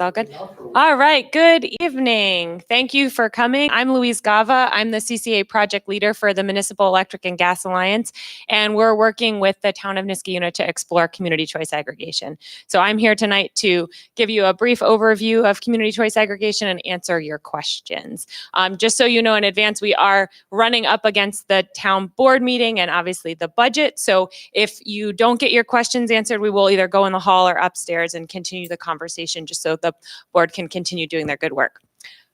All good? All right, good evening. Thank you for coming. I'm Louise Gava. I'm the CCA project leader for the Municipal Electric and Gas Alliance, and we're working with the town of Niskayuna to explore community choice aggregation. So I'm here tonight to give you a brief overview of community choice aggregation and answer your questions. Just so you know in advance, we are running up against the town board meeting and obviously the budget. So if you don't get your questions answered, we will either go in the hall or upstairs and continue the conversation just so the board can continue doing their good work.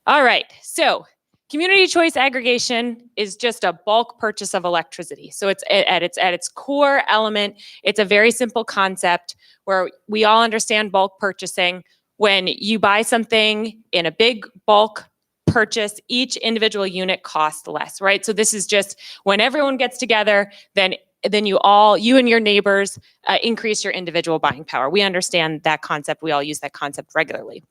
All right, so community choice aggregation is just a bulk purchase of electricity. So it's at its core element, it's a very simple concept where we all understand bulk purchasing. When you buy something in a big bulk purchase, each individual unit costs less, right? So this is just when everyone gets together, then you and your neighbors increase your individual buying power. We understand that concept. We all use that concept regularly.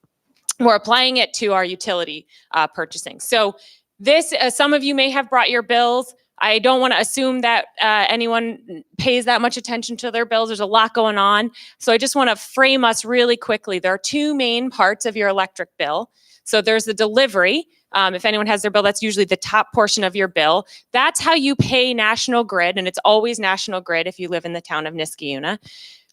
We're applying it to our utility purchasing. So this, some of you may have brought your bills. I don't want to assume that anyone pays that much attention to their bills. There's a lot going on. So I just want to frame us really quickly. There are two main parts of your electric bill. So there's the delivery. If anyone has their bill, that's usually the top portion of your bill. That's how you pay National Grid, and it's always National Grid if you live in the town of Niskayuna.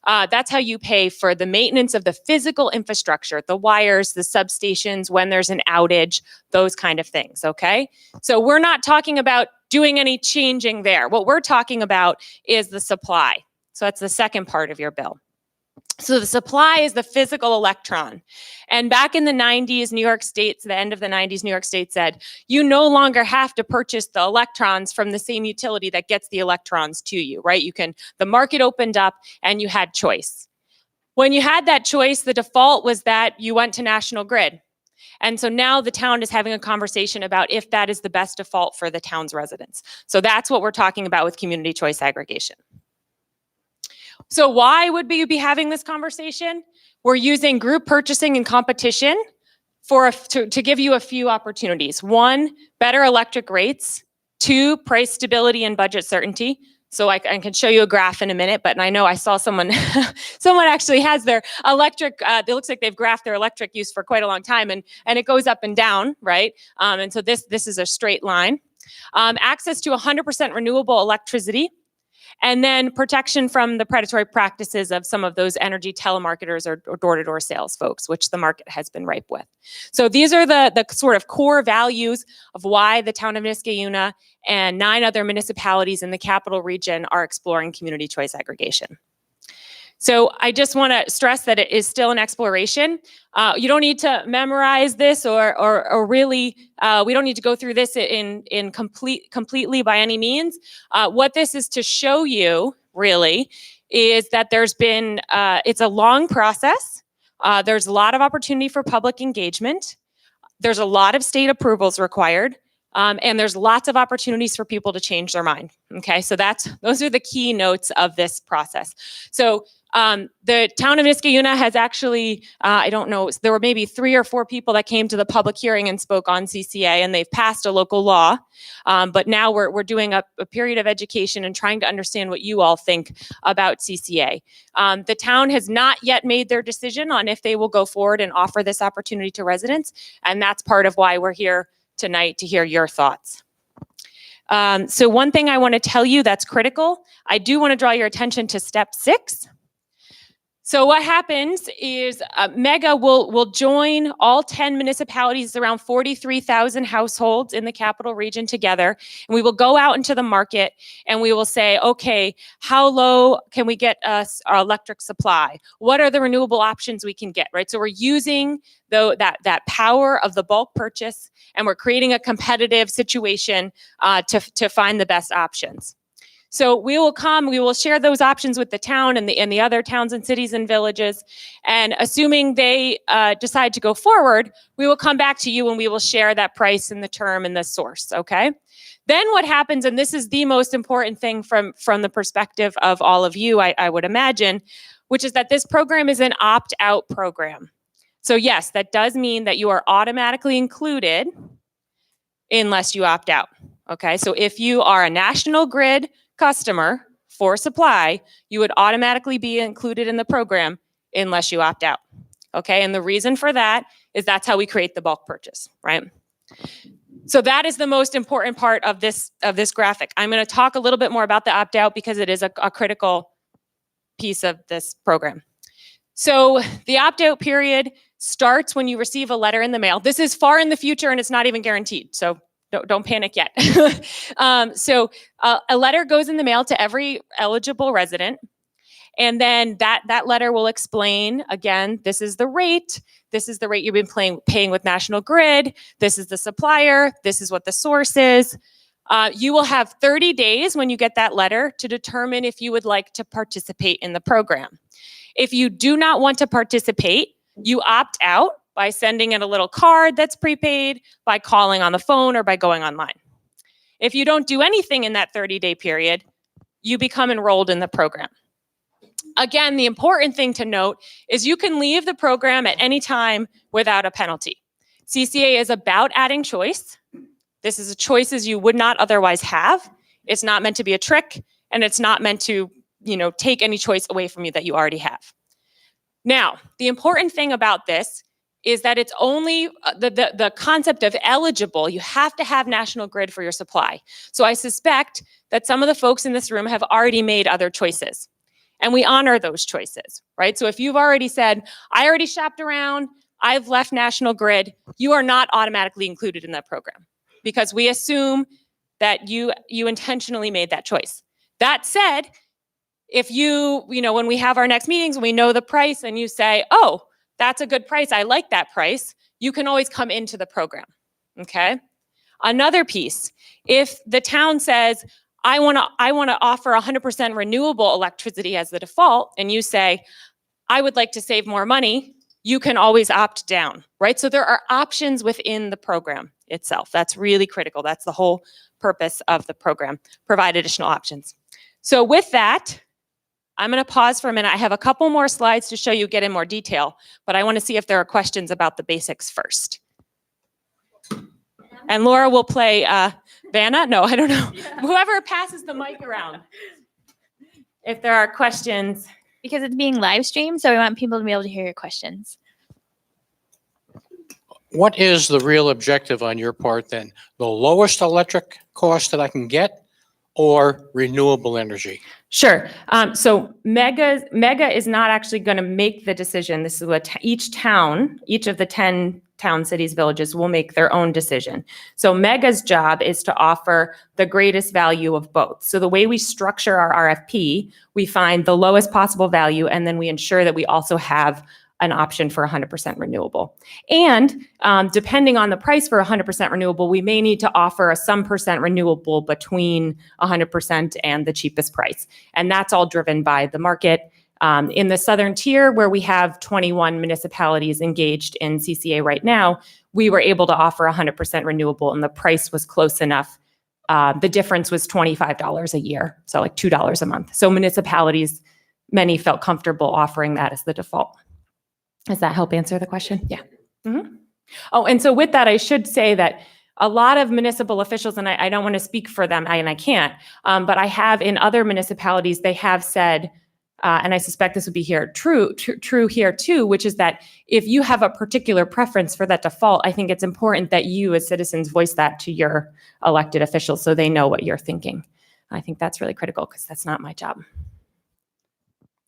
That's how you pay for the maintenance of the physical infrastructure, the wires, the substations, when there's an outage, those kind of things, okay? So we're not talking about doing any changing there. What we're talking about is the supply. So that's the second part of your bill. So the supply is the physical electron. And back in the 90s, New York State, the end of the 90s, New York State said, you no longer have to purchase the electrons from the same utility that gets the electrons to you, right? The market opened up and you had choice. When you had that choice, the default was that you went to National Grid. And so now the town is having a conversation about if that is the best default for the town's residents. So that's what we're talking about with community choice aggregation. So why would we be having this conversation? We're using group purchasing and competition to give you a few opportunities. One, better electric rates. Two, price stability and budget certainty. So I can show you a graph in a minute, but I know I saw someone actually has their electric, it looks like they've graphed their electric use for quite a long time, and it goes up and down, right? And so this is a straight line. Access to 100% renewable electricity. And then protection from the predatory practices of some of those energy telemarketers or door-to-door sales folks, which the market has been ripe with. So these are the sort of core values of why the town of Niskayuna and 9 other municipalities in the capital region are exploring community choice aggregation. So I just want to stress that it is still an exploration. You don't need to memorize this or really, we don't need to go through this completely by any means. What this is to show you really is that there's been, it's a long process. There's a lot of opportunity for public engagement. There's a lot of state approvals required. And there's lots of opportunities for people to change their mind. Okay, so those are the key notes of this process. So the town of Niskayuna has actually, I don't know, there were maybe 3 or 4 people that came to the public hearing and spoke on CCA, and they've passed a local law. But now we're doing a period of education and trying to understand what you all think about CCA. The town has not yet made their decision on if they will go forward and offer this opportunity to residents, and that's part of why we're here tonight to hear your thoughts. So one thing I want to tell you that's critical, I do want to draw your attention to step 6. So what happens is MEGA will join all 10 municipalities, around 43,000 households in the capital region together, and we will go out into the market and we will say, okay, how low can we get us our electric supply? What are the renewable options we can get, right? So we're using that power of the bulk purchase, and we're creating a competitive situation to find the best options. So we will share those options with the town and the other towns and cities and villages. And assuming they decide to go forward, we will come back to you and we will share that price and the term and the source, okay? Then what happens, and this is the most important thing from the perspective of all of you, I would imagine, which is that this program is an opt-out program. So yes, that does mean that you are automatically included unless you opt out, okay? So if you are a National Grid customer for supply, you would automatically be included in the program unless you opt out. Okay, and the reason for that is that's how we create the bulk purchase, right? So that is the most important part of this graphic. I'm going to talk a little bit more about the opt-out because it is a critical piece of this program. So the opt-out period starts when you receive a letter in the mail. This is far in the future and it's not even guaranteed, so don't panic yet. A letter goes in the mail to every eligible resident, and then that letter will explain, again, this is the rate you've been paying with National Grid, this is the supplier, this is what the source is. You will have 30 days when you get that letter to determine if you would like to participate in the program. If you do not want to participate, you opt out by sending in a little card that's prepaid, by calling on the phone, or by going online. If you don't do anything in that 30-day period, you become enrolled in the program. Again, the important thing to note is you can leave the program at any time without a penalty. CCA is about adding choice. This is choices you would not otherwise have. It's not meant to be a trick, and it's not meant to, take any choice away from you that you already have. Now, the important thing about this is that it's only the concept of eligible. You have to have National Grid for your supply. So I suspect that some of the folks in this room have already made other choices, and we honor those choices, right? So if you've already said, I already shopped around, I've left National Grid, you are not automatically included in that program because we assume that you intentionally made that choice. That said, if when we have our next meetings, we know the price and you say, oh, that's a good price, I like that price, you can always come into the program, okay? Another piece, if the town says, I want to offer 100% renewable electricity as the default, and you say, I would like to save more money, you can always opt down, right? So there are options within the program itself. That's really critical. That's the whole purpose of the program, provide additional options. So with that, I'm going to pause for a minute. I have a couple more slides to show you, get in more detail, but I want to see if there are questions about the basics first. And Laura will play Vanna? No, I don't know. Yeah. Whoever passes the mic around. If there are questions. Because it's being live streamed, so we want people to be able to hear your questions. What is the real objective on your part then? The lowest electric cost that I can get or renewable energy? Sure. So Mega is not actually going to make the decision. This is what each of the 10 towns, cities, villages will make their own decision. So Mega's job is to offer the greatest value of both. So the way we structure our RFP, we find the lowest possible value, and then we ensure that we also have an option for 100% renewable. And depending on the price for 100% renewable, we may need to offer some percent renewable between 100% and the cheapest price. And that's all driven by the market. In the southern tier, where we have 21 municipalities engaged in CCA right now, we were able to offer 100% renewable, and the price was close enough. The difference was $25 a year, so like $2 a month. So municipalities, many felt comfortable offering that as the default. Does that help answer the question? Yeah. Mm-hmm. Oh, and so with that, I should say that a lot of municipal officials, and I don't want to speak for them, and I can't, but I have in other municipalities, they have said, and I suspect this would be true here too, which is that if you have a particular preference for that default, I think it's important that you as citizens voice that to your elected officials so they know what you're thinking. I think that's really critical because that's not my job.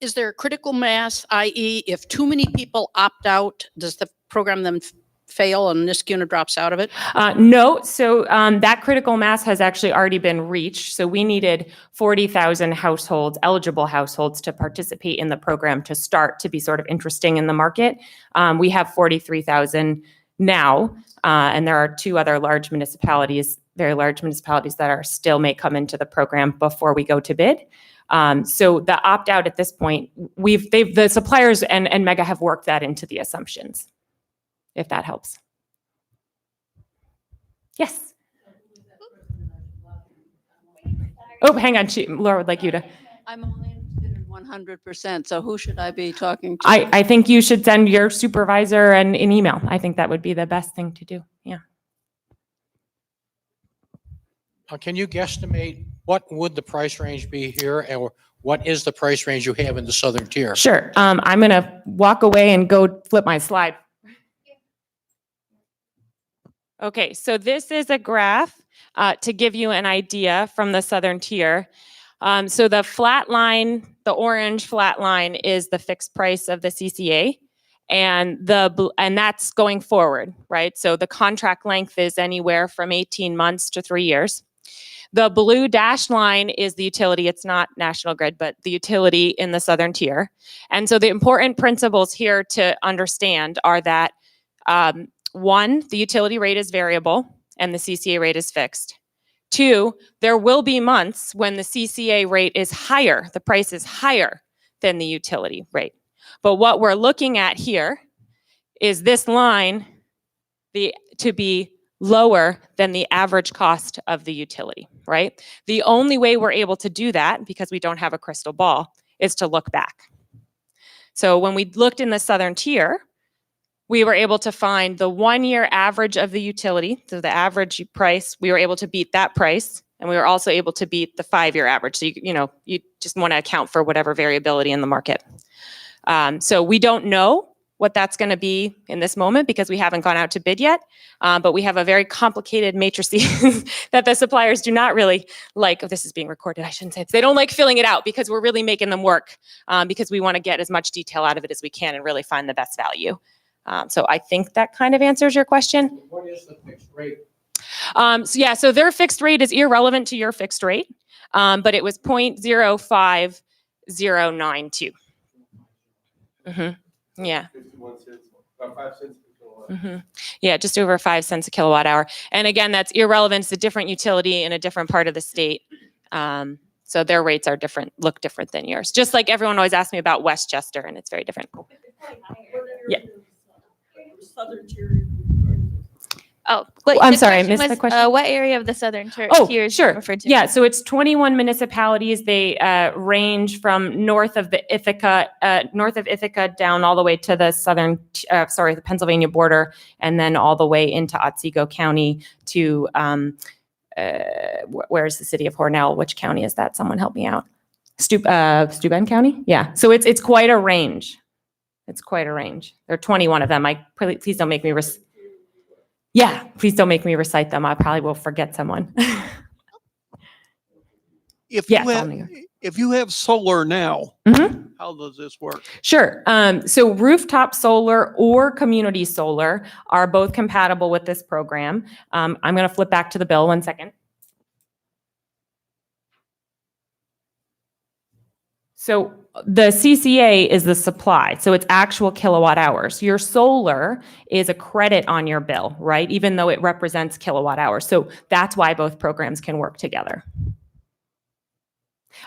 Is there a critical mass, i.e. if too many people opt out, does the program then fail and Niskayuna drops out of it? No, so that critical mass has actually already been reached. So we needed 40,000 households, eligible households, to participate in the program to start to be sort of interesting in the market. We have 43,000 now, and there are two other large municipalities, very large municipalities that are still may come into the program before we go to bid. So the opt-out at this point, the suppliers and Mega have worked that into the assumptions, if that helps. Yes. Oh, hang on. Laura would like you to. I'm only interested in 100%, so who should I be talking to? I think you should send your supervisor an email. I think that would be the best thing to do. Yeah. Can you guesstimate what would the price range be here, and what is the price range you have in the southern tier? Sure. I'm going to walk away and go flip my slide. Okay, so this is a graph to give you an idea from the southern tier. So the flat line, the orange flat line, is the fixed price of the CCA, and that's going forward, right? So the contract length is anywhere from 18 months to 3 years. The blue dashed line is the utility. It's not National Grid, but the utility in the southern tier. And so the important principles here to understand are that one, the utility rate is variable and the CCA rate is fixed. Two, there will be months when the CCA rate is higher, the price is higher than the utility rate. But what we're looking at here is this line to be lower than the average cost of the utility, right? The only way we're able to do that, because we don't have a crystal ball, is to look back. So when we looked in the southern tier, we were able to find the 1-year average of the utility, so the average price, we were able to beat that price, and we were also able to beat the 5-year average. So you just want to account for whatever variability in the market. So we don't know what that's going to be in this moment because we haven't gone out to bid yet, but we have a very complicated matrices that the suppliers do not really like. Oh, this is being recorded, I shouldn't say this. They don't like filling it out because we're really making them work because we want to get as much detail out of it as we can and really find the best value. So I think that kind of answers your question. What is the fixed rate? So their fixed rate is irrelevant to your fixed rate, but it was 0.05092. Yeah. 51 cents, about 5 cents per kilowatt. Yeah, just over 5 cents a kilowatt hour. And again, that's irrelevant. It's a different utility in a different part of the state. So their rates are different, look different than yours. Just like everyone always asks me about Westchester, and it's very different. Yeah. Oh, I'm the sorry, I question missed the was, question. what area of the southern tier Oh, is sure. referred to? Yeah, so it's 21 municipalities. They range from north of Ithaca down all the way to the the Pennsylvania border, and then all the way into Otsego County to where's the city of Hornell? Which county is that? Someone help me out. Steuben County? Yeah. So it's quite a range. It's quite a range. There are 21 of them. Please don't make me please don't make me recite them. I probably will forget someone. If Yes, you I'll have, make if you have solar now, Mhm. how does this work? Sure. So rooftop solar or community solar are both compatible with this program. I'm going to flip back to the bill 1 second. So the CCA is the supply, so it's actual kilowatt hours. Your solar is a credit on your bill, right? Even though it represents kilowatt hours. So that's why both programs can work together.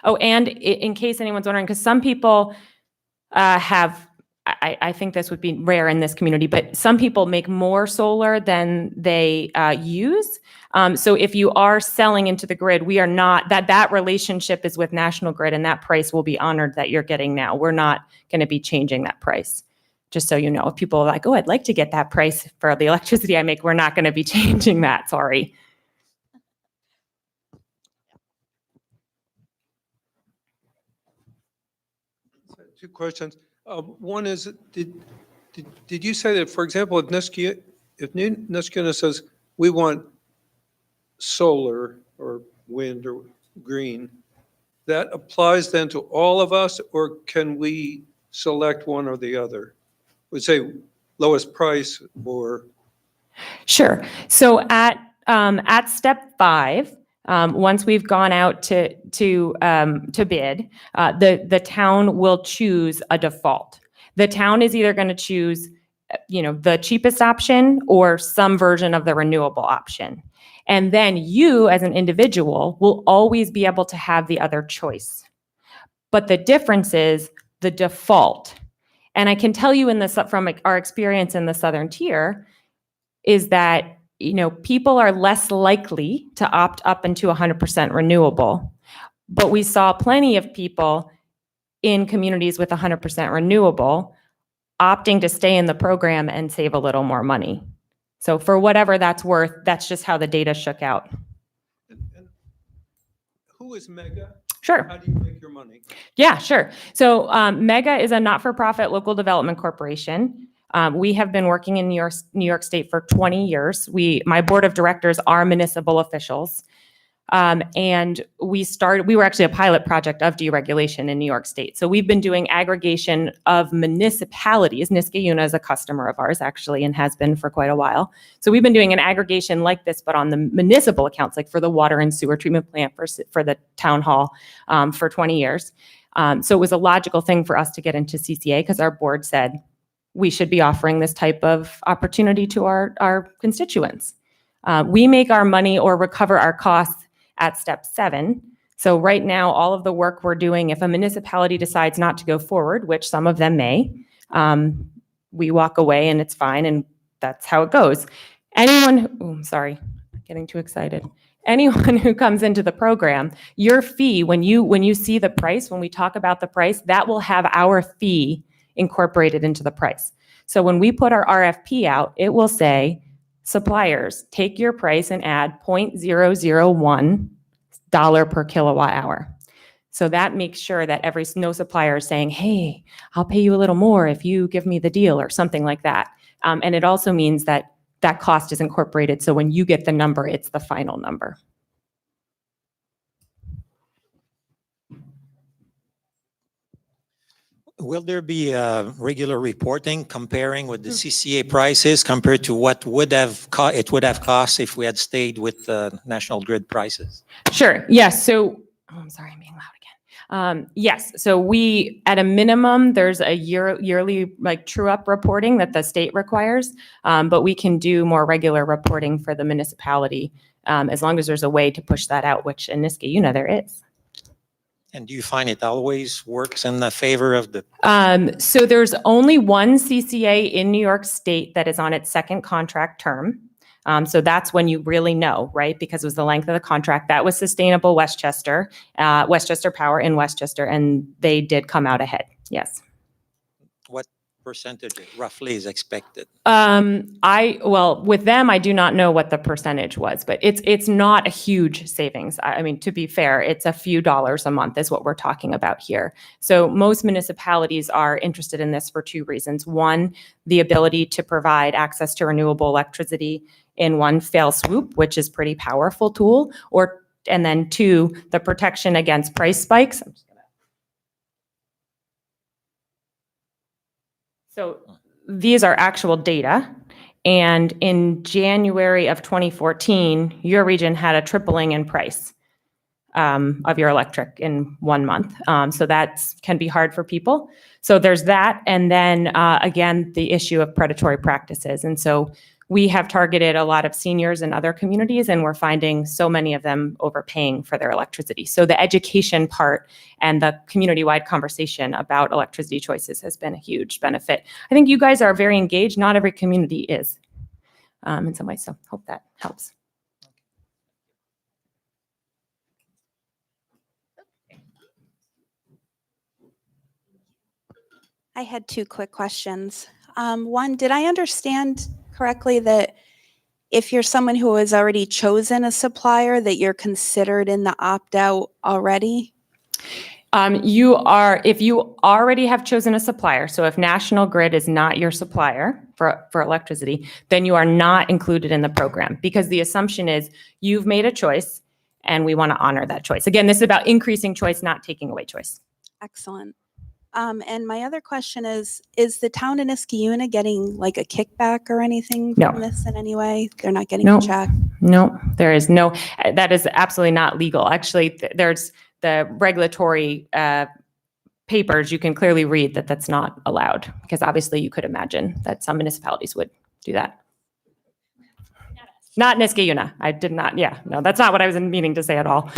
Oh, and in case anyone's wondering, because some people I think this would be rare in this community, but some people make more solar than they use. So if you are selling into the grid, we are not, that relationship is with National Grid, and that price will be honored that you're getting now. We're not going to be changing that price. Just so you know, if people are like, oh, I'd like to get that price for the electricity I make, we're not going to be changing that, sorry. Two questions. One is, did you say that, for example, if Niskuna says we want solar or wind or green, that applies then to all of us, or can we select one or the other? Would say lowest price or? Sure. So at step 5, once we've gone out to bid, the town will choose a default. The town is either going to choose, the cheapest option or some version of the renewable option. And then you, as an individual, will always be able to have the other choice. But the difference is the default. And I can tell you from our experience in the southern tier is that people are less likely to opt up into 100% renewable. But we saw plenty of people in communities with 100% renewable opting to stay in the program and save a little more money. So for whatever that's worth, that's just how the data shook out. And who who is Mega? Sure. How do you make your money? Yeah, sure. So Mega is a not-for-profit local development corporation. We have been working in New York State for 20 years. My board of directors are municipal officials. And we were actually a pilot project of deregulation in New York State. So we've been doing aggregation of municipalities. Niskayuna is a customer of ours actually and has been for quite a while. So we've been doing an aggregation like this, but on the municipal accounts, like for the water and sewer treatment plant, for the town hall, for 20 years. So it was a logical thing for us to get into CCA because our board said we should be offering this type of opportunity to our constituents. We make our money or recover our costs at step 7. So right now, all of the work we're doing, if a municipality decides not to go forward, which some of them may, we walk away and it's fine, and that's how it goes. Sorry, getting too excited. Anyone who comes into the program, your fee, when you see the price, when we talk about the price, that will have our fee incorporated into the price. So when we put our RFP out, it will say, suppliers, take your price and add $0.001 per kilowatt hour. So that makes sure that no supplier is saying, hey, I'll pay you a little more if you give me the deal or something like that. And it also means that that cost is incorporated. So when you get the number, it's the final number. Will there be regular reporting comparing with the CCA prices compared to what it would have cost if we had stayed with the national grid prices? Sure. Yes. So, I'm sorry, I'm being loud again. Yes. So we, at a minimum, there's a yearly like true up reporting that the state requires, but we can do more regular reporting for the municipality as long as there's a way to push that out, which in Niskayuna there is. And do you find it always works in the favor of the? So there's only one CCA in New York State that is on its second contract term. So that's when you really know, right? Because it was the length of the contract. That was Sustainable Westchester, Westchester Power in Westchester, and they did come out ahead. Yes. What percentage roughly is expected? Well, with them, I do not know what the percentage was, but it's not a huge savings. I mean, to be fair, it's a few dollars a month is what we're talking about here. So most municipalities are interested in this for 2 reasons. One, the ability to provide access to renewable electricity in one fell swoop, which is pretty powerful tool, and then 2, the protection against price spikes. So these are actual data. And in January of 2014, your region had a tripling in price of your electric in 1 month. So that can be hard for people. So there's that. And then again, the issue of predatory practices. And so we have targeted a lot of seniors in other communities, and we're finding so many of them overpaying for their electricity. So the education part and the community-wide conversation about electricity choices has been a huge benefit. I think you guys are very engaged. Not every community is in some ways, so hope that helps. I had 2 quick questions. One, did I understand correctly that if you're someone who has already chosen a supplier, that you're considered in the opt-out already? If you already have chosen a supplier, so if National Grid is not your supplier for electricity, then you are not included in the program because the assumption is you've made a choice and we want to honor that choice. Again, this is about increasing choice, not taking away choice. Excellent. And my other question is the town of Niskayuna getting like a kickback or anything No. from this in any way? They're not getting No. a check? No, there is no, that is absolutely not legal. Actually, there's the regulatory papers, you can clearly read that that's not allowed because obviously you could imagine that some municipalities would do that. Not Niskayuna. I did not, no, that's not what I was meaning to say at all.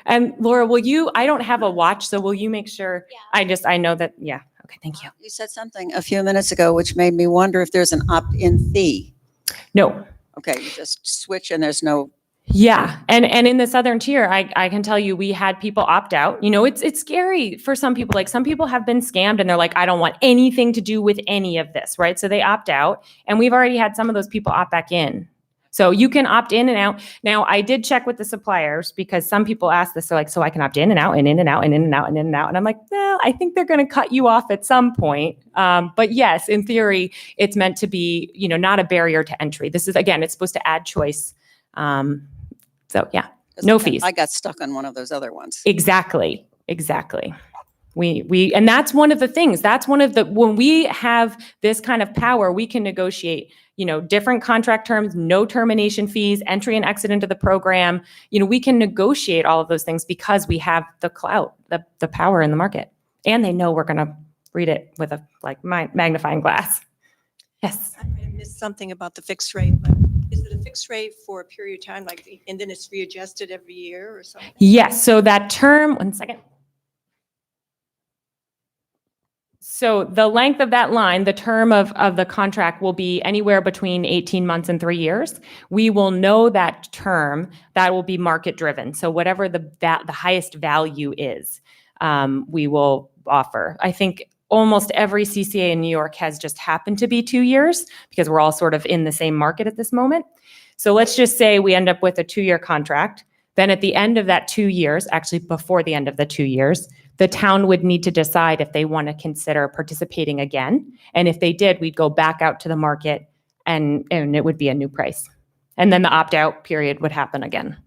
And Laura, I don't have a watch, so will you make sure? Yeah. I know that, okay, thank you. You said something a few minutes ago, which made me wonder if there's an opt-in fee. No. Okay, you just switch and there's no, Yeah. And in the Southern tier, I can tell you, we had people opt out. You know, it's scary for some people. Like some people have been scammed and they're like, I don't want anything to do with any of this, right? So they opt out. And we've already had some of those people opt back in. So you can opt in and out. Now, I did check with the suppliers because some people ask this. They're like, so I can opt in and out and in and out and in and out and in and out. And I'm like, well, I think they're going to cut you off at some point. But yes, in theory, it's meant to be, not a barrier to entry. This is, again, it's supposed to add choice. So yeah, 'Cause no fees. I got stuck on one of those other ones. Exactly. And that's one of the things, when we have this kind of power, we can negotiate, different contract terms, no termination fees, entry and exit into the program. We can negotiate all of those things because we have the clout, the power in the market, and they know we're going to read it with a magnifying glass. Yes. I might have missed something about the fixed rate, but is it a fixed rate for a period of time, and then it's readjusted every year or something? Yes. So that term, one second. So the length of that line, the term of the contract will be anywhere between 18 months and 3 years. We will know that term, that will be market driven. So whatever the highest value is, we will offer. I think almost every CCA in New York has just happened to be 2 years because we're all sort of in the same market at this moment. So let's just say we end up with a 2-year contract. Then at the end of that 2 years, actually before the end of the 2 years, the town would need to decide if they want to consider participating again. And if they did, we'd go back out to the market and it would be a new price. And then the opt-out period would happen again.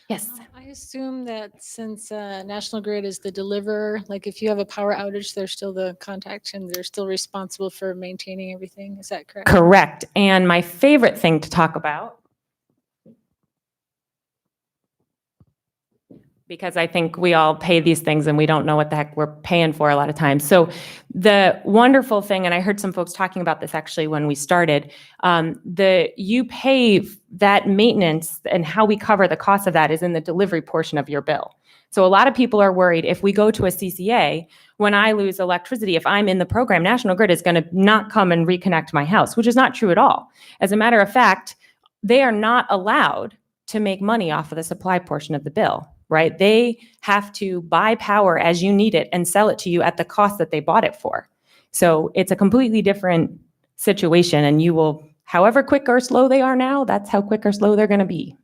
Yes. I assume that since National Grid is the deliverer, like if you have a power outage, they're still the contact and they're still responsible for maintaining everything. Is that correct? Correct. And my favorite thing to talk about, because I think we all pay these things and we don't know what the heck we're paying for a lot of times. So the wonderful thing, and I heard some folks talking about this actually when we started, you pay that maintenance and how we cover the cost of that is in the delivery portion of your bill. So a lot of people are worried if we go to a CCA, when I lose electricity, if I'm in the program, National Grid is going to not come and reconnect my house, which is not true at all. As a matter of fact, they are not allowed to make money off of the supply portion of the bill. Right? They have to buy power as you need it and sell it to you at the cost that they bought it for. So it's a completely different situation, and you will, however quick or slow they are now, that's how quick or slow they're going to be.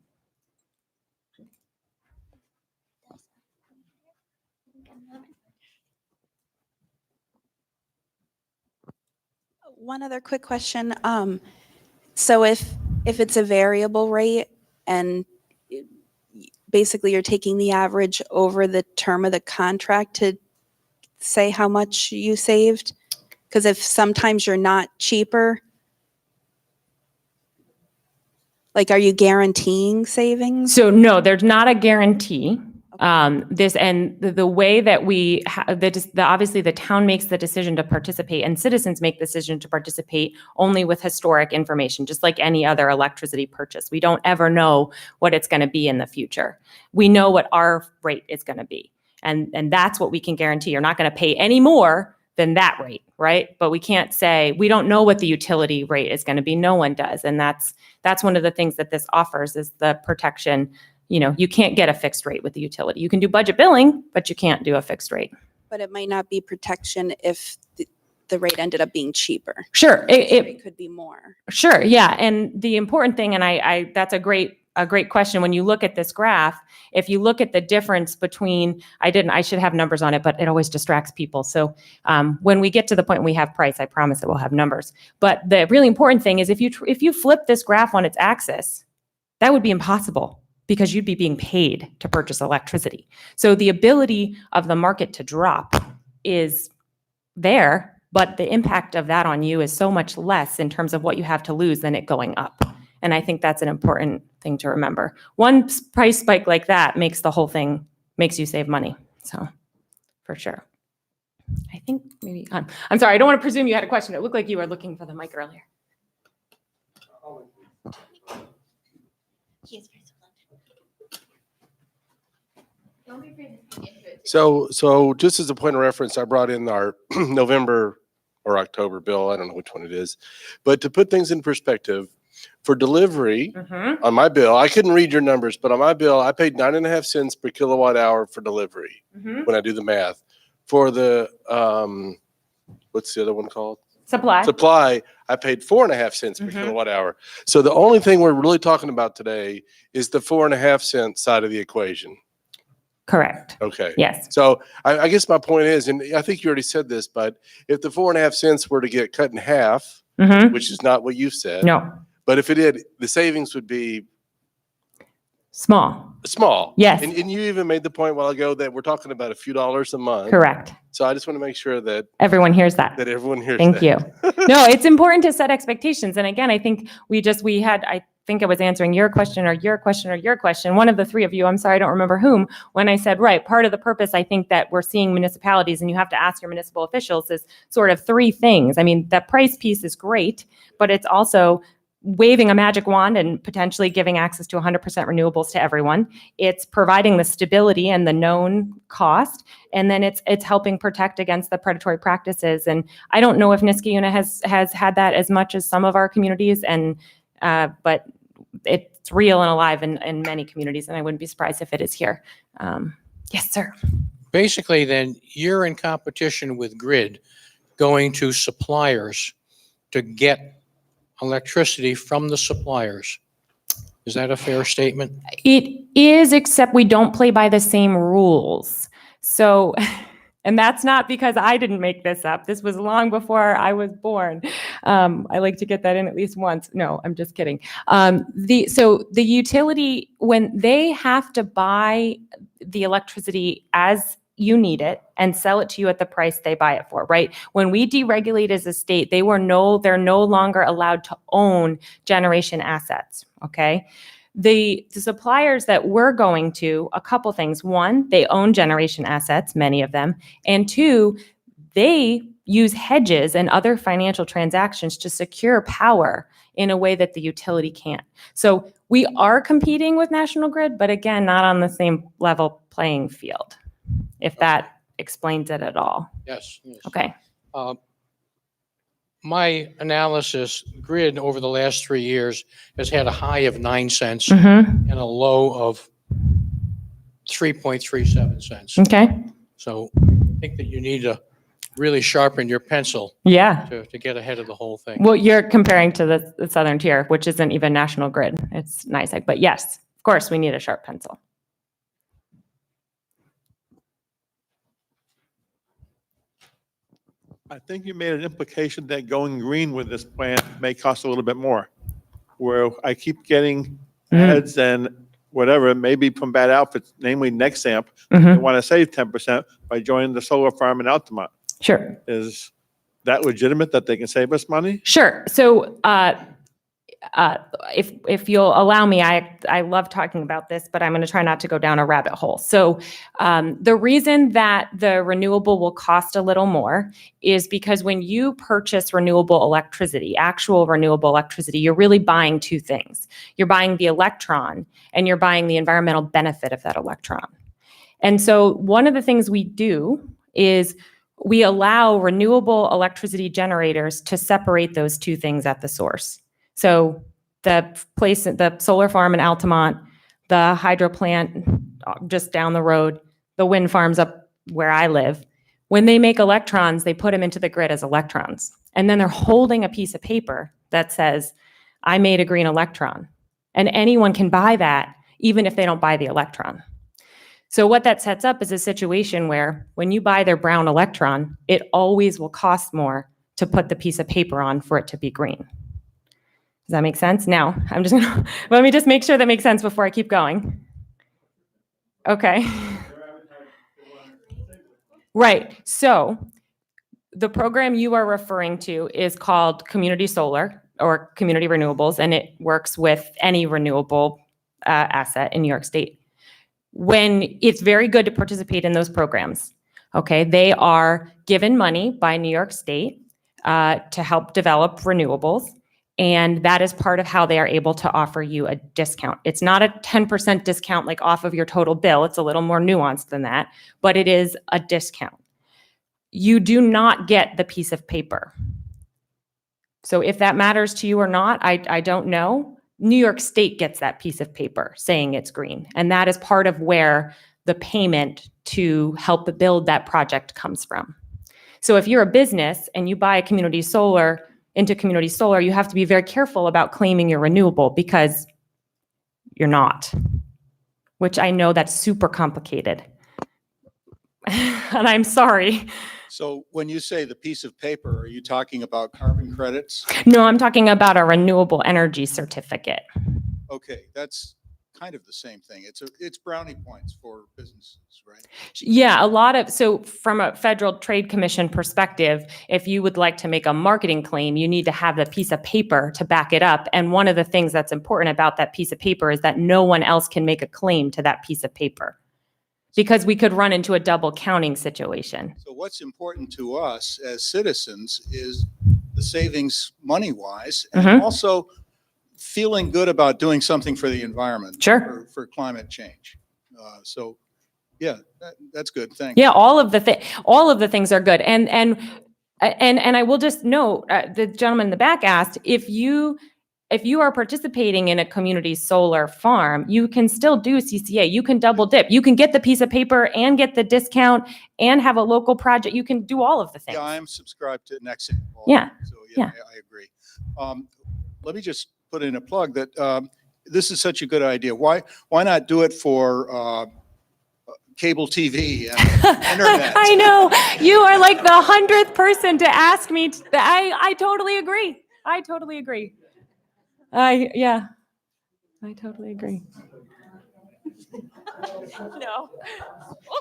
One other quick question. So if it's a variable rate and basically you're taking the average over the term of the contract to say how much you saved? Because if sometimes you're not cheaper, are you guaranteeing savings? So no, there's not a guarantee. The way that obviously the town makes the decision to participate and citizens make the decision to participate only with historic information, just like any other electricity purchase. We don't ever know what it's going to be in the future. We know what our rate is going to be. And that's what we can guarantee. You're not going to pay any more than that rate, right? But we can't say, we don't know what the utility rate is going to be. No one does. And that's one of the things that this offers is the protection. You can't get a fixed rate with the utility. You can do budget billing, but you can't do a fixed rate. But it might not be protection if the rate ended up being cheaper. Sure. It could be more. Sure. Yeah. And the important thing, and I that's a great question. When you look at this graph, if you look at the difference between, I should have numbers on it, but it always distracts people. So when we get to the point we have price, I promise that we'll have numbers. But the really important thing is if you flip this graph on its axis, that would be impossible, because you'd be being paid to purchase electricity. So the ability of the market to drop is there, but the impact of that on you is so much less in terms of what you have to lose than it going up. And I think that's an important thing to remember. One price spike like that makes you save money. So for sure. I think maybe, I'm sorry, I don't want to presume you had a question. It looked like you were looking for the mic earlier. So just as a point of reference, I brought in our November or October bill. I don't know which one it is, but to put things in perspective, for delivery on my bill, I couldn't read your numbers, but on my bill, I paid 9.5 cents per kilowatt hour for delivery when I do the math. For the, what's the other one called? supply, I paid 4.5 cents per Mhm. kilowatt hour. So the only thing we're really talking about today is the 4.5 cent side of the equation. Correct. Okay. Yes. So I guess my point is, and I think you already said this, but if the 4.5 cents were to get cut in half, Mhm. which is not what you've said, No. but if it did, the savings would be Small. small. Yes. And you even made the point a while ago that we're talking about a few dollars a month. Correct. So I just want to make sure that Everyone hears that. everyone hears Thank that. you. No, it's important to set expectations. And again, I think I think I was answering your question or your question or your question, one of the three of you, I'm sorry, I don't remember whom, when I said, right, part of the purpose I think that we're seeing municipalities, and you have to ask your municipal officials, is sort of three things. I mean, the price piece is great, but it's also waving a magic wand and potentially giving access to 100% renewables to everyone. It's providing the stability and the known cost, and then it's helping protect against the predatory practices. And I don't know if Niskayuna has had that as much as some of our communities, and but it's real and alive in many communities, and I wouldn't be surprised if it is here. Yes, sir. Basically, then you're in competition with grid, going to suppliers to get electricity from the suppliers. Is that a fair statement? It is, except we don't play by the same rules. So, and that's not because I didn't make this up. This was long before I was born. I like to get that in at least once. No, I'm just kidding. So the utility, when they have to buy the electricity as you need it and sell it to you at the price they buy it for, right? When we deregulate as a state, they're no longer allowed to own generation assets, okay? The suppliers that we're going to, a couple things. One, they own generation assets, many of them. And two, they use hedges and other financial transactions to secure power in a way that the utility can't. So we are competing with National Grid, but again, not on the same level playing field, if that explains it at all. Yes. Yes. Okay. My analysis, grid over the last 3 years has had a high of 9 cents Mm-hmm. and a low of 3.37 cents. Okay. So I think that you need to really sharpen your pencil Yeah. to get ahead of the whole thing. Well, you're comparing to the Southern Tier, which isn't even National Grid. It's nice. But yes, of course, we need a sharp pencil. I think you made an implication that going green with this plan may cost a little bit more. Where I keep getting ads and whatever, maybe from bad outfits, namely Nexamp, they Mhm. want to save 10% by joining the solar farm in Altamont. Sure. Is that legitimate that they can save us money? Sure. So if you'll allow me, I love talking about this, but I'm going to try not to go down a rabbit hole. So the reason that the renewable will cost a little more is because when you purchase renewable electricity, actual renewable electricity, you're really buying two things. You're buying the electron and you're buying the environmental benefit of that electron. And so one of the things we do is we allow renewable electricity generators to separate those two things at the source. So the solar farm in Altamont, the hydro plant just down the road, the wind farms up where I live, when they make electrons, they put them into the grid as electrons. And then they're holding a piece of paper that says, I made a green electron. And anyone can buy that, even if they don't buy the electron. So what that sets up is a situation where when you buy their brown electron, it always will cost more to put the piece of paper on for it to be green. Does that make sense? Now, let me just make sure that makes sense before I keep going. Okay. Right. So the program you are referring to is called Community Solar or Community Renewables, and it works with any renewable asset in New York State. When it's very good to participate in those programs, okay? They are given money by New York State to help develop renewables. And that is part of how they are able to offer you a discount. It's not a 10% discount like off of your total bill. It's a little more nuanced than that, but it is a discount. You do not get the piece of paper. So if that matters to you or not, I don't know. New York State gets that piece of paper saying it's green. And that is part of where the payment to help build that project comes from. So if you're a business and you buy a community solar into community solar, you have to be very careful about claiming you're renewable because you're not, which I know that's super complicated. And I'm sorry. So when you say the piece of paper, are you talking about carbon credits? No, I'm talking about a renewable energy certificate. Okay, that's kind of the same thing. It's brownie points for businesses, right? Yeah, a lot of, so from a Federal Trade Commission perspective, if you would like to make a marketing claim, you need to have the piece of paper to back it up. And one of the things that's important about that piece of paper is that no one else can make a claim to that piece of paper, because we could run into a double counting situation. So what's important to us as citizens is the savings money-wise, and also feeling good about doing something for the environment. Sure. For climate change. So, yeah, that's good. Thanks. Yeah, all of the things are good. And I will just note, the gentleman in the back asked, if you are participating in a community solar farm, you can still do CCA. You can double dip. You can get the piece of paper and get the discount and have a local project. You can do all of the things. Yeah, I'm subscribed to Nexamp. Yeah. So, yeah, I agree. Let me just put in a plug that this is such a good idea. Why not do it for cable TV and internet? I know. You are like the 100th person to ask me. I totally agree. I totally agree. Yeah, I totally agree. No.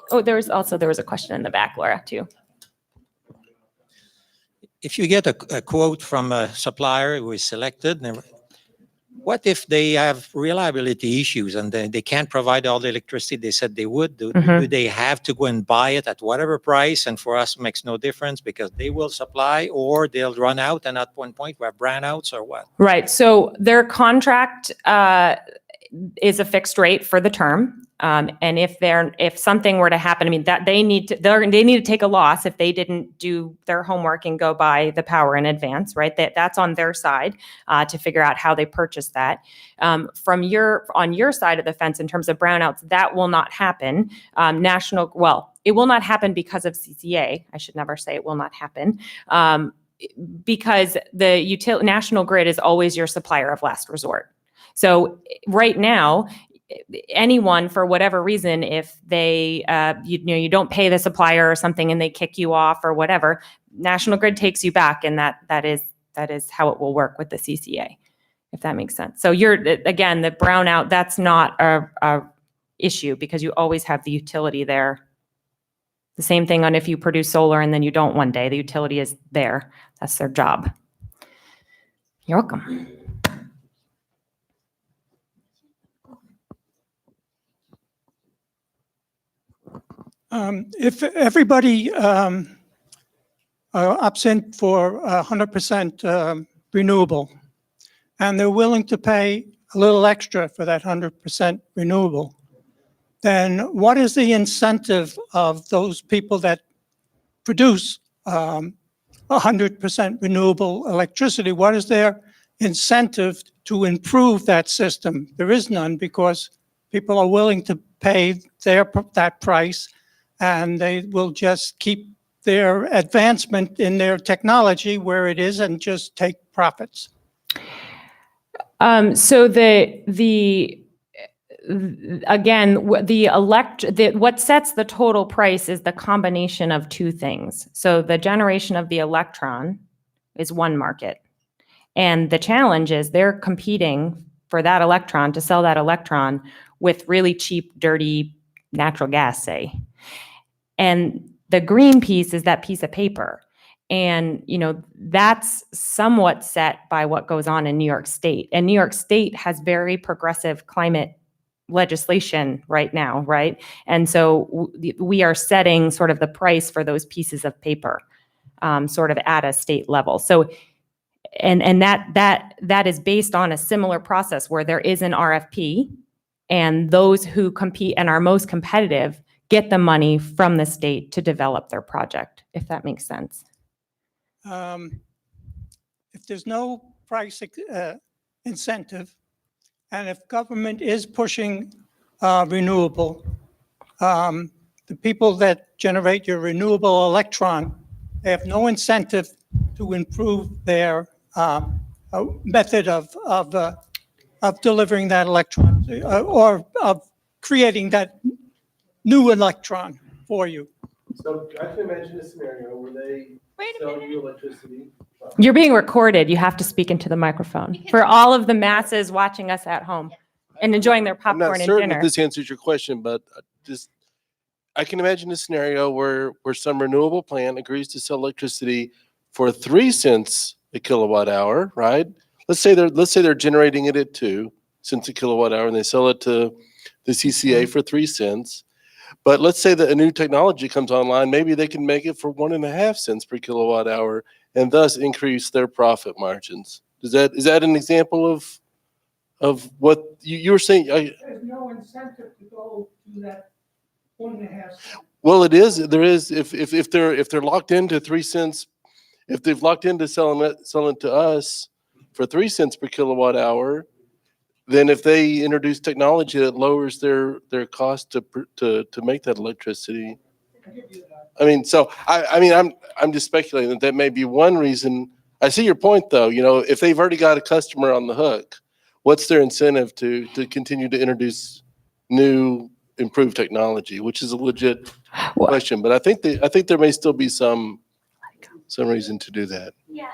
Oh, there was a question in the back, Laura, too. If you get a quote from a supplier who is selected, what if they have reliability issues and they can't provide all the electricity they said they would? Do they have to go and buy it at whatever price? And for us, it makes no difference because they will supply, or they'll run out, and at one point we have brownouts, or what? Right. So their contract is a fixed rate for the term. And if something were to happen, I mean, that they need to take a loss if they didn't do their homework and go buy the power in advance, right? That's on their side to figure out how they purchase that. On your side of the fence, in terms of brownouts, that will not happen. It will not happen because of CCA. I should never say it will not happen. Because the National Grid is always your supplier of last resort. So right now, anyone, for whatever reason, if they, you don't pay the supplier or something and they kick you off or whatever, National Grid takes you back, and that is how it will work with the CCA, if that makes sense. So again, the brownout, that's not a issue because you always have the utility there. The same thing on if you produce solar and then you don't one day, the utility is there. That's their job. You're welcome. If everybody opts in for 100% renewable, and they're willing to pay a little extra for that 100% renewable, then what is the incentive of those people that produce 100% renewable electricity? What is their incentive to improve that system? There is none, because people are willing to pay that price, and they will just keep their advancement in their technology where it is and just take profits. So what sets the total price is the combination of two things. So the generation of the electron is one market, and the challenge is they're competing for that electron, to sell that electron with really cheap, dirty natural gas, say. And the green piece is that piece of paper. And, that's somewhat set by what goes on in New York State. And New York State has very progressive climate legislation right now, right? And so we are setting sort of the price for those pieces of paper, sort of at a state level. So, and that is based on a similar process where there is an RFP, and those who compete and are most competitive get the money from the state to develop their project, if that makes sense. If there's no price incentive, and if government is pushing renewable, the people that generate your renewable electron They have no incentive to improve their method of delivering that electron or of creating that new electron for you. So I can imagine a scenario where they sell you electricity. You're being recorded. You have to speak into the microphone for all of the masses watching us at home and enjoying their I'm not popcorn and certain if dinner. this answers your question, but just, I can imagine a scenario where some renewable plant agrees to sell electricity for 3 cents a kilowatt hour, right? Let's say they're generating it at 2 cents a kilowatt hour and they sell it to the CCA for 3 cents. But let's say that a new technology comes online, maybe they can make it for 1.5 cents per kilowatt hour and thus increase their profit margins. Is that an example of what you were saying? There's no incentive to go to that 1.5 cents. Well, it is. There is. If they're locked into 3 cents, if they've locked into selling to us for 3 cents per kilowatt hour, then if they introduce technology that lowers their cost to make that electricity, I mean, so I mean, I'm just speculating that may be one reason. I see your point, though. You know, if they've already got a customer on the hook, what's their incentive to continue to introduce new improved technology, which is a legit question. But I think there may still be some reason to do that. Yeah.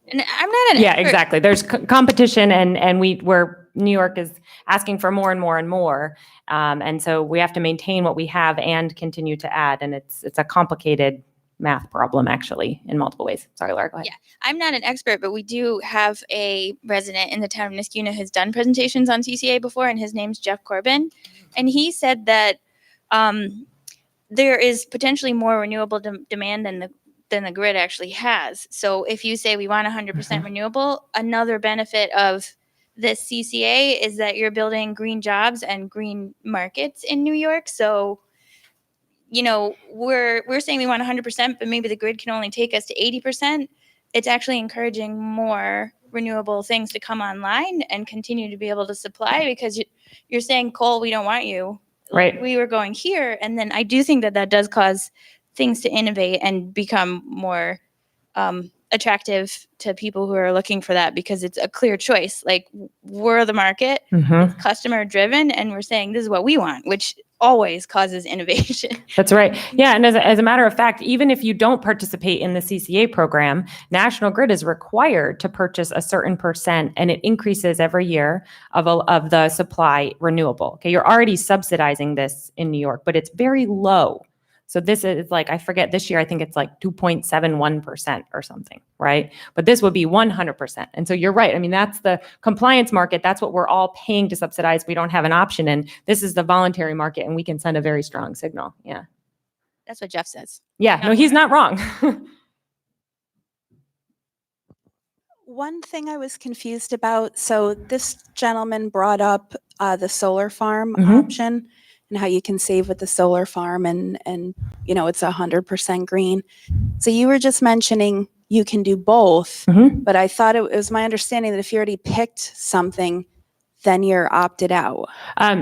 And I'm not an Yeah, expert. exactly. There's competition and New York is asking for more and more and more. And so we have to maintain what we have and continue to add. And it's a complicated math problem, actually, in multiple ways. Sorry, Laura, go ahead. Yeah, I'm not an expert, but we do have a resident in the town of Niskuna who's done presentations on CCA before, and his name's Jeff Corbin. And he said that there is potentially more renewable demand than the grid actually has. So if you say we want 100% renewable, another benefit of this CCA is that you're building green jobs and green markets in New York. So, you know, we're saying we want 100%, but maybe the grid can only take us to 80%. It's actually encouraging more renewable things to come online and continue to be able to supply, because you're saying, coal, we don't want you. Right. We were going here. And then I do think that does cause things to innovate and become more attractive to people who are looking for that, because it's a clear choice. Like, we're the market, it's customer driven, and we're saying this is what we want, which always causes innovation. That's right. Yeah. And as a matter of fact, even if you don't participate in the CCA program, National Grid is required to purchase a certain percent, and it increases every year of the supply renewable. Okay. You're already subsidizing this in New York, but it's very low. So this is like, I forget, this year, I think it's like 2.71% or something, right? But this would be 100%. And so you're right. I mean, that's the compliance market. That's what we're all paying to subsidize. We don't have an option. And this is the voluntary market, and we can send a very strong signal. Yeah. That's what Jeff says. Yeah. No, he's not wrong. One thing I was confused about, so this gentleman brought up the solar farm option and how you can save with the solar farm and you know, it's 100% green. So you were just mentioning you can do both, but I thought it was my understanding that if you already picked something, then you're opted out.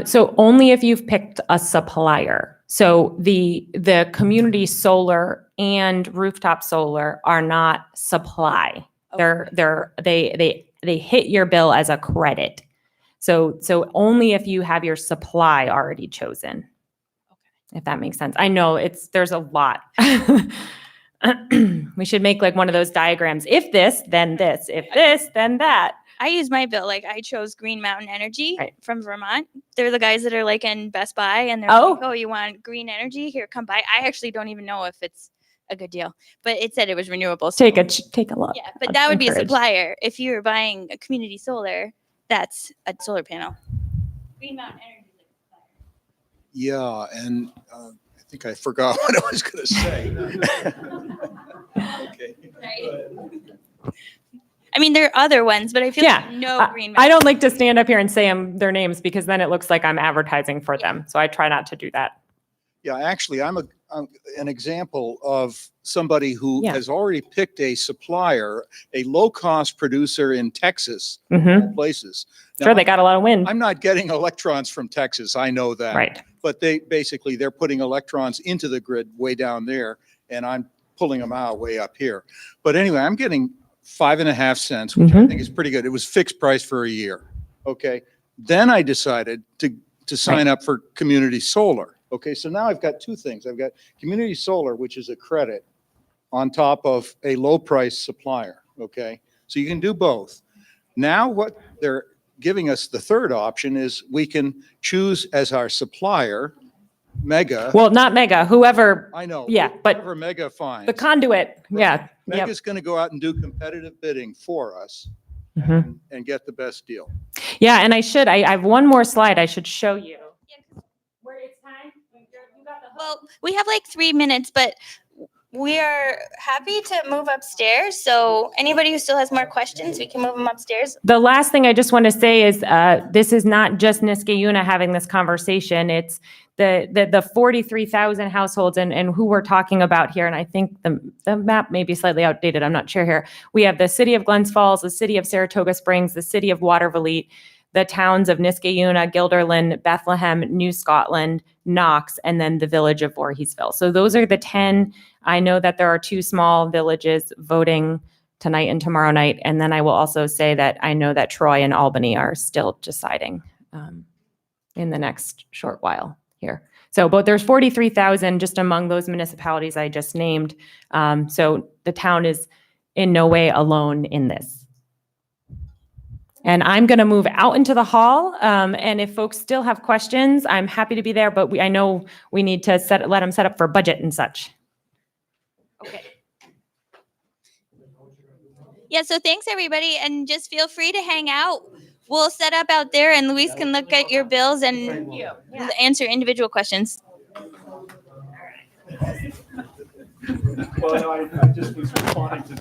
So only if you've picked a supplier. So the community solar and rooftop solar are not supply. Okay. They hit your bill as a credit. So only if you have your supply already chosen. Okay. If that makes sense. I know there's a lot. We should make like one of those diagrams. If this, then this. If this, then that. I use my bill. Like, I chose Green Mountain Energy from Vermont. They're the guys that are like in Best Buy, and they're like, oh, you want green energy? Here, come buy. I actually don't even know if it's a good deal, but it said it was renewable. So, take a look. Yeah, but that would be a supplier. If you were buying a community solar, that's a solar panel. Green Mountain Energy is a supplier. Yeah, and I think I forgot what I was going to say. Okay. I mean, there are other ones, but I feel like no Green Mountain. I don't like to stand up here and say their names, because then it looks like I'm advertising for them. So I try not to do that. Yeah, actually, I'm an example of somebody who has already picked a supplier, a low-cost producer in Texas, of all places. Now, Sure, they got a lot of wind. I'm not getting electrons from Texas. I know that. Right. But they're putting electrons into the grid way down there, and I'm pulling them out way up here. But anyway, I'm getting 5.5 cents, which I think is pretty good. It was fixed price for a year. Okay. Then I decided to sign up for community solar. Okay. So now I've got two things. I've got community solar, which is a credit on top of a low price supplier. Okay. So you can do both. Now what they're giving us, the third option, is we can choose as our supplier Mega. Well, not Mega, whoever, I know. yeah, but Whoever Mega finds. the conduit, yeah. Yep. Mega's going to go out and do competitive bidding for us Mhm. and get the best deal. Yeah, and I have one more slide I should show you. Where it's time, you got the Well, we have like 3 minutes, but we are happy to move upstairs. So anybody who still has more questions, we can move them upstairs. The last thing I just want to say is this is not just Niskayuna having this conversation. It's the 43,000 households and who we're talking about here. And I think the map may be slightly outdated. I'm not sure here. We have the city of Glens Falls, the city of Saratoga Springs, the city of Watervliet, the towns of Niskayuna, Guilderland, Bethlehem, New Scotland, Knox, and then the village of Voorheesville. So those are the 10. I know that there are 2 small villages voting tonight and tomorrow night. And then I will also say that I know that Troy and Albany are still deciding in the next short while here. So, but there's 43,000 just among those municipalities I just named. So the town is in no way alone in this. And I'm going to move out into the hall. And if folks still have questions, I'm happy to be there. But I know we need to let them set up for budget and such. Okay. Yeah, so thanks everybody, and just feel free to hang out. We'll set up out there and Luis can look at your bills and answer individual questions. Well, I just was responding to the